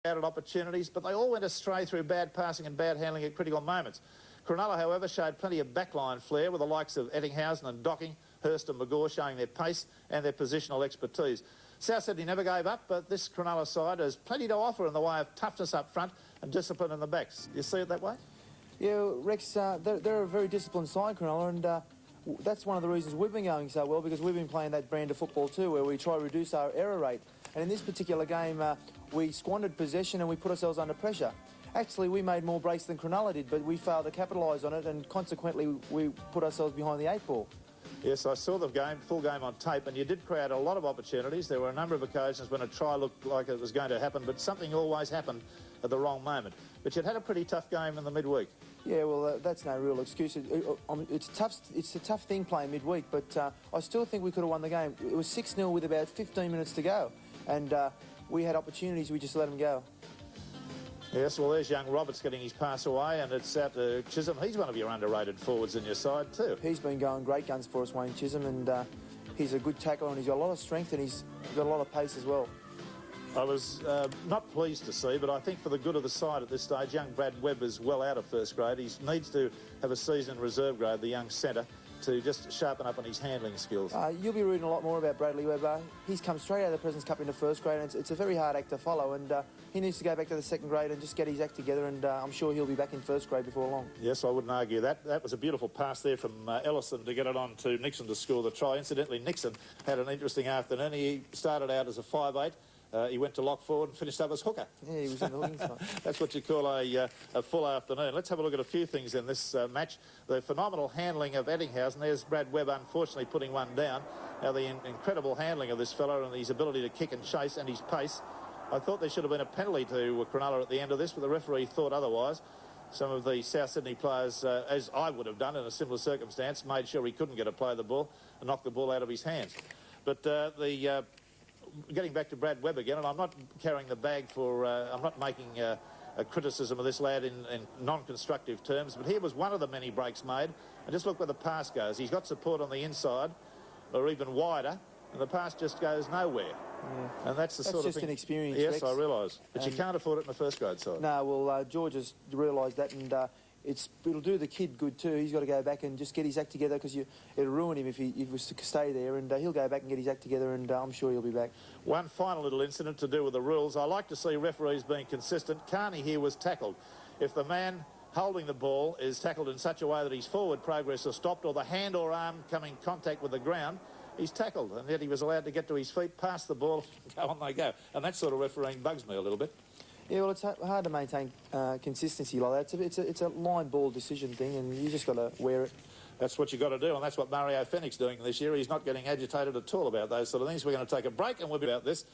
Added opportunities, but they all went astray through bad passing and bad handling at critical moments. Cronulla, however, showed plenty of backline flair with the likes of Ettinghausen and Docking, Hurst and McGaw showing their pace and their positional expertise. South Sydney never gave up, but this Cronulla side has plenty to offer in the way of toughness up front and discipline in the backs. Do you see it that way? Yeah, Rex, they're a very disciplined side, Cronulla, and that's one of the reasons we've been going so well, because we've been playing that brand of football too, where we try to reduce our error rate. And in this particular game, we squandered possession and we put ourselves under pressure. Actually, we made more breaks than Cronulla did, but we failed to capitalise on it, and consequently, we put ourselves behind the 8 ball. Yes, I saw the game, full game on tape, and you did create a lot of opportunities. There were a number of occasions when a try looked like it was going to happen, but something always happened at the wrong moment. But you'd had a pretty tough game in the midweek. Yeah, well, that's no real excuse. It's a tough thing playing midweek, but I still think we could have won the game. It was 6-0 with about 15 minutes to go, and we had opportunities, we just let them go. Yes, well, there's young Roberts getting his pass away, and it's out to Chisholm. He's one of your underrated forwards in your side too. He's been going great guns for us, Wayne Chisholm, and he's a good tackler, and he's got a lot of strength, and he's got a lot of pace as well. I was not pleased to see, but I think for the good of the side at this stage, young Brad Webb is well out of first grade. He needs to have a season in reserve grade, the young centre, to just sharpen up on his handling skills. You'll be reading a lot more about Bradley Webb. He's come straight out of the President's Cup into first grade, and it's a very hard act to follow, and he needs to go back to the second grade and just get his act together, and I'm sure he'll be back in first grade before long. Yes, I wouldn't argue that. That was a beautiful pass there from Ellison to get it on to Nixon to score the try. Incidentally, Nixon had an interesting afternoon. He started out as a 5'8". He went to lock forward and finished up as hooker. Yeah, he was in the hooking side. That's what you call a full afternoon. Let's have a look at a few things in this match. The phenomenal handling of Ettinghausen. There's Brad Webb, unfortunately, putting one down. Now, the incredible handling of this fellow and his ability to kick and chase and his pace. I thought there should have been a penalty to Cronulla at the end of this, but the referee thought otherwise. Some of the South Sydney players, as I would have done in a similar circumstance, made sure he couldn't get a play of the ball and knock the ball out of his hands. But getting back to Brad Webb again, and I'm not carrying the bag for, I'm not making a criticism of this lad in non-constructive terms, but here was one of the many breaks made, and just look where the pass goes. He's got support on the inside, or even wider, and the pass just goes nowhere. Yeah. And that's sort of thing. That's just an experience, Yes, Rex. I realise. But you can't afford it in the first grade side. No, well, George has realised that, and it'll do the kid good too. He's got to go back and just get his act together, because it'll ruin him if he was to stay there, and he'll go back and get his act together, and I'm sure he'll be back. One final little incident to do with the rules. I like to see referees being consistent. Carney here was tackled. If the man holding the ball is tackled in such a way that his forward progress is stopped, or the hand or arm coming in contact with the ground, he's tackled, and yet he was allowed to get to his feet, pass the ball, go on they go. And that sort of refereeing bugs me a little bit. Yeah, well, it's hard to maintain consistency like that. It's a line ball decision thing, and you just got to wear it. That's what you've got to do, and that's what Mario Fennick's doing this year. He's not getting agitated at all about those sort of things. We're going to take a break, and we'll be about this.